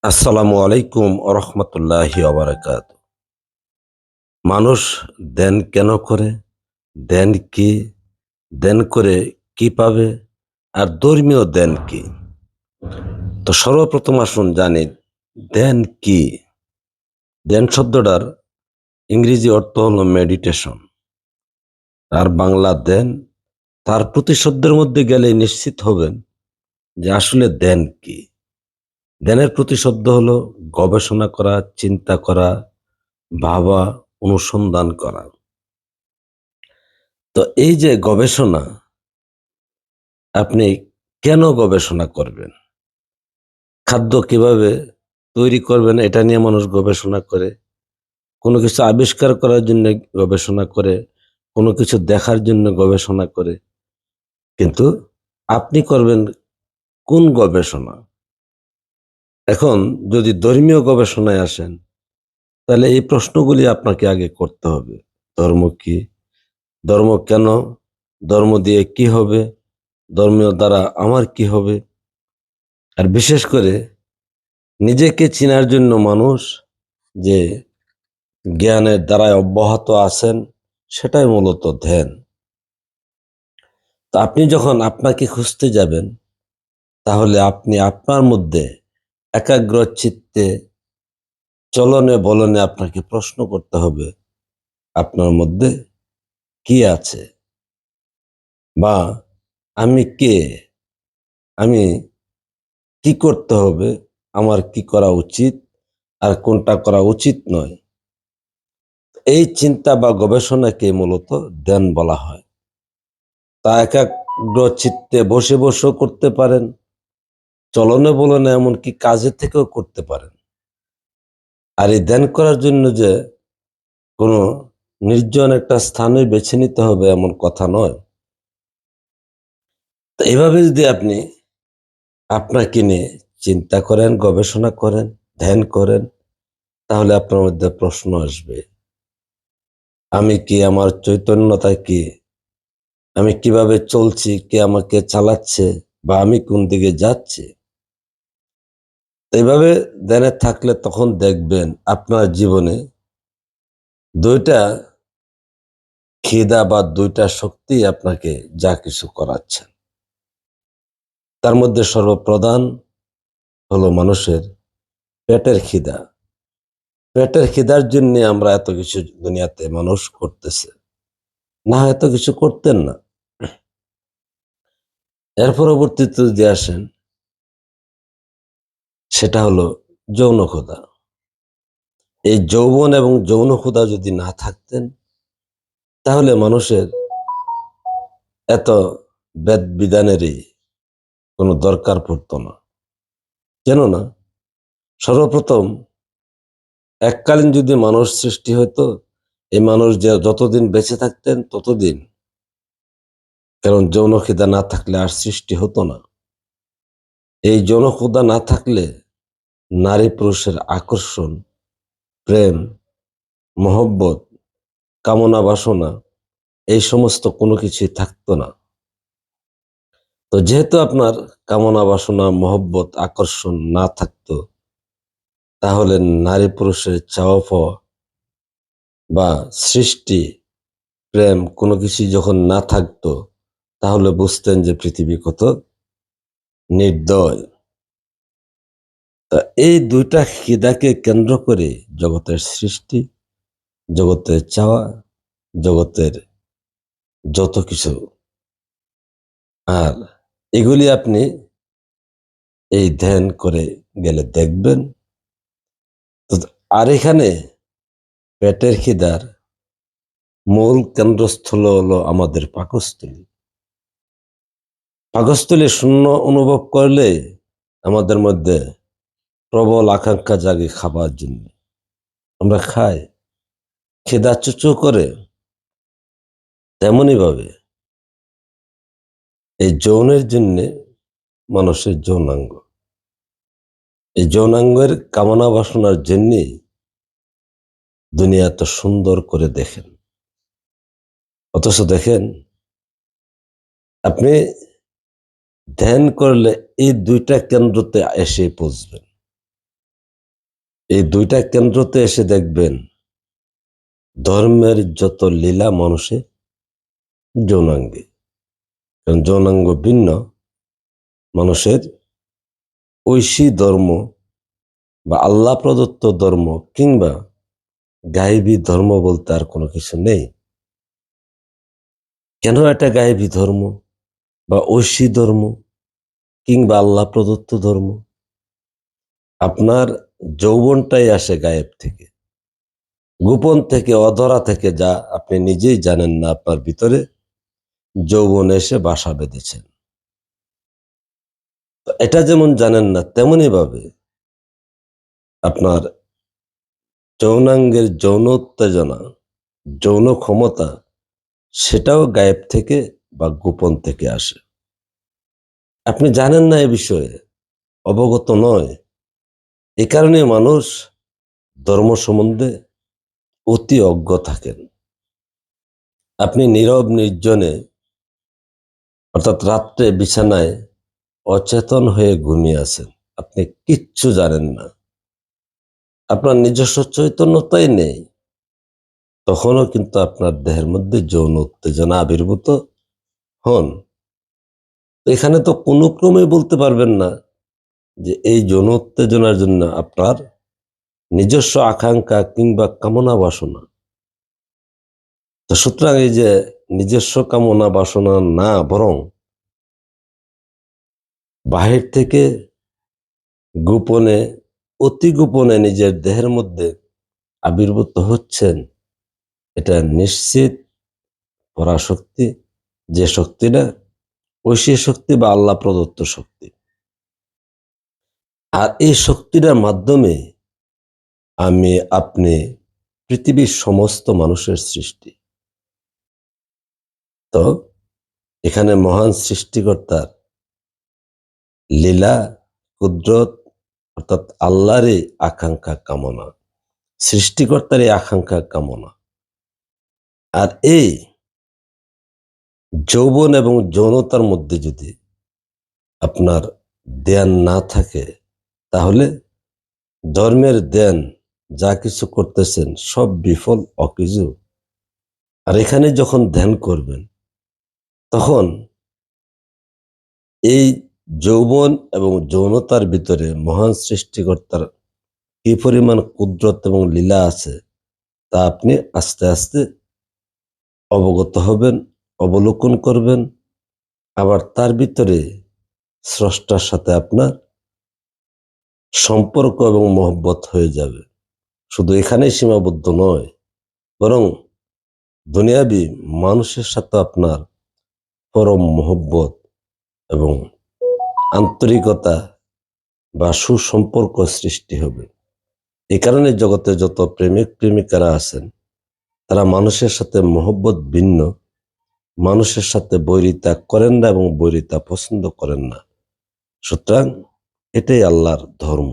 আসসালামু আলাইকুম রহমতুল্লাহি ওবারাকাত। মানুষ ধ্যান কেন করে, ধ্যান কি, ধ্যান করে কি পাবে, আর ধর্মীয় ধ্যান কি? তো সর্বপ্রথম আসুন জানি ধ্যান কি। ধ্যান শব্দটার ইংরেজি অর্থ হলো মেডিটেশন, আর বাংলা ধ্যান। তার প্রতিশব্দের মধ্যে গেলে নিশ্চিত হবেন যে আসলে ধ্যান কি। ধ্যানের প্রতিশব্দ হলো গবেষণা করা, চিন্তা করা, ভাবা, অনুসন্ধান করা। তো এই যে গবেষণা, আপনি কেন গবেষণা করবেন? খাদ্য কিভাবে তৈরি করবেন এটা নিয়ে মানুষ গবেষণা করে। কোনো কিছু আবিষ্কার করার জন্য গবেষণা করে, কোনো কিছু দেখার জন্য গবেষণা করে। কিন্তু আপনি করবেন কোন গবেষণা? এখন যদি ধর্মীয় গবেষণায় আসেন, তাহলে এই প্রশ্নগুলি আপনাকে আগে করতে হবে। ধর্ম কি? ধর্ম কেন? ধর্ম দিয়ে কি হবে? ধর্মীয় দ্বারা আমার কি হবে? আর বিশেষ করে নিজেকে চিনার জন্য মানুষ যে জ্ঞানের দ্বারায় অব্যাহত আছেন, সেটাই মূলত ধ্যান। তো আপনি যখন আপনাকে খুঁজতে যাবেন, তাহলে আপনি আপনার মধ্যে একাগ্র চিত্তে চলনে বলনে আপনাকে প্রশ্ন করতে হবে, আপনার মধ্যে কি আছে, বা আমি কে, আমি কি করতে হবে, আমার কি করা উচিত আর কোনটা করা উচিত নয়। এই চিন্তা বা গবেষণাকে মূলত ধ্যান বলা হয়। তা একাগ্র চিত্তে বসে বসেও করতে পারেন, চলনে বলনে, এমনকি কাজে থেকেও করতে পারেন। আর এই ধ্যান করার জন্য যে কোনো নির্জন একটা স্থানে বেছে নিতে হবে এমন কথা নয়। তো এভাবে যদি আপনি আপনাকে নিয়ে চিন্তা করেন, গবেষণা করেন, ধ্যান করেন, তাহলে আপনার মধ্যে প্রশ্ন আসবে, আমি কি, আমার চৈতন্যতা কি, আমি কিভাবে চলছি, কে আমাকে চালাচ্ছে, বা আমি কোন দিকে যাচ্ছি। এইভাবে ধ্যানে থাকলে তখন দেখবেন আপনার জীবনে দুইটা খিদা বা দুইটা শক্তি আপনাকে যা কিছু করাচ্ছে। তার মধ্যে সর্বপ্রধান হলো মানুষের পেটের খিদা। পেটের খিদার জন্য আমরা এত কিছু দুনিয়াতে মানুষ করতেছে, না এত কিছু করতেন না। এর পরবর্তীতে যদি আসেন, সেটা হলো যৌন ক্ষুধা। এই যৌবন এবং যৌন ক্ষুধা যদি না থাকতেন, তাহলে মানুষের এত বেদ বিধানেরই কোনো দরকার পড়তো না। কেননা সর্বপ্রথম এককালীন যদি মানুষ সৃষ্টি হতো, এই মানুষ যে যতদিন বেঁচে থাকতেন ততদিন, কারণ যৌন খিদা না থাকলে আর সৃষ্টি হতো না। এই যৌন ক্ষুধা না থাকলে নারী পুরুষের আকর্ষণ, প্রেম, মহব্বত, কামনা বাসনা, এই সমস্ত কোনো কিছুই থাকতো না। তো যেহেতু আপনার কামনা বাসনা, মহব্বত, আকর্ষণ না থাকতো, তাহলে নারী পুরুষের চাওয়া পাওয়া বা সৃষ্টি, প্রেম, কোনো কিছু যখন না থাকতো, তাহলে বুঝতেন যে পৃথিবী কত নির্দয়। তা এই দুইটা খিদাকে কেন্দ্র করে জগতের সৃষ্টি, জগতের চাওয়া, জগতের যত কিছু। আর এগুলি আপনি এই ধ্যান করে গেলে দেখবেন। তো আর এখানে পেটের খিদার মূল কেন্দ্রস্থল হলো আমাদের পাকস্থলী। পাকস্থলী শূন্য অনুভব করলে আমাদের মধ্যে প্রবল আকাঙ্ক্ষা জাগে খাবার জন্য। আমরা খাই, খিদা চুচু করে। তেমনি ভাবে এই যৌনের জন্য মানুষের যৌনাঙ্গ, এই যৌনাঙ্গের কামনা বাসনার জন্য দুনিয়া এত সুন্দর করে দেখেন। অথচ দেখেন, আপনি ধ্যান করলে এই দুইটা কেন্দ্রতে এসে পৌঁছবেন। এই দুইটা কেন্দ্রতে এসে দেখবেন ধর্মের যত লীলা মানুষে যৌনাঙ্গে, কারণ যৌনাঙ্গ ভিন্ন মানুষের ঐশী ধর্ম বা আল্লাহ প্রদত্ত ধর্ম কিংবা গায়েবী ধর্ম বলতে আর কোনো কিছু নেই। কেন এটা গায়েবী ধর্ম বা ঐশী ধর্ম কিংবা আল্লাহ প্রদত্ত ধর্ম? আপনার যৌবনটাই আসে গায়েব থেকে, গোপন থেকে, অধরা থেকে, যা আপনি নিজেই জানেন না। আপনার ভিতরে যৌবন এসে বাসা বেঁধেছেন। এটা যেমন জানেন না, তেমনি ভাবে আপনার যৌনাঙ্গের যৌন উত্তেজনা, যৌন ক্ষমতা, সেটাও গায়েব থেকে বা গোপন থেকে আসে। আপনি জানেন না এ বিষয়ে, অবগত নয়। এ কারণে মানুষ ধর্ম সম্বন্ধে অতি অজ্ঞ থাকেন। আপনি নীরব নির্জনে, অর্থাৎ রাত্রে বিছানায় অচেতন হয়ে ঘুমিয়ে আছেন, আপনি কিচ্ছু জানেন না, আপনার নিজস্ব চৈতন্যতাই নেই, তখনও কিন্তু আপনার দেহের মধ্যে যৌন উত্তেজনা আবির্ভূত হন। এখানে তো কোনো ক্রমে বলতে পারবেন না যে এই যৌন উত্তেজনার জন্য আপনার নিজস্ব আকাঙ্ক্ষা কিংবা কামনা বাসনা। তো সুতরাং এই যে নিজস্ব কামনা বাসনা না, বরং বাহির থেকে গোপনে, অতি গোপনে নিজের দেহের মধ্যে আবির্ভূত হচ্ছেন, এটা নিশ্চিত পরাশক্তি, যে শক্তিটা ঐশী শক্তি বা আল্লাহ প্রদত্ত শক্তি। আর এই শক্তিটার মাধ্যমে আমি, আপনি, পৃথিবীর সমস্ত মানুষের সৃষ্টি। তো এখানে মহান সৃষ্টিকর্তার লীলা, কুদরত, অর্থাৎ আল্লাহরই আকাঙ্ক্ষা কামনা, সৃষ্টিকর্তারই আকাঙ্ক্ষা কামনা। আর এই যৌবন এবং যৌনতার মধ্যে যদি আপনার ধ্যান না থাকে, তাহলে ধর্মের ধ্যান যা কিছু করতেছেন সব বিফল, অকিজু। আর এখানে যখন ধ্যান করবেন, তখন এই যৌবন এবং যৌনতার ভিতরে মহান সৃষ্টিকর্তার কি পরিমাণ কুদরত এবং লীলা আছে, তা আপনি আস্তে আস্তে অবগত হবেন, অবলোকন করবেন। আবার তার ভিতরে স্রষ্টার সাথে আপনার সম্পর্ক এবং মহব্বত হয়ে যাবে। শুধু এখানেই সীমাবদ্ধ নয়, বরং দুনিয়াবি মানুষের সাথে আপনার পরম মহব্বত এবং আন্তরিকতা বা সুসম্পর্ক সৃষ্টি হবে। এই কারণে জগতে যত প্রেমিক প্রেমিকারা আছেন, তারা মানুষের সাথে মহব্বত ভিন্ন, মানুষের সাথে বৈরিতা করেন না এবং বৈরিতা পছন্দ করেন না। সুতরাং এটাই আল্লাহর ধর্ম।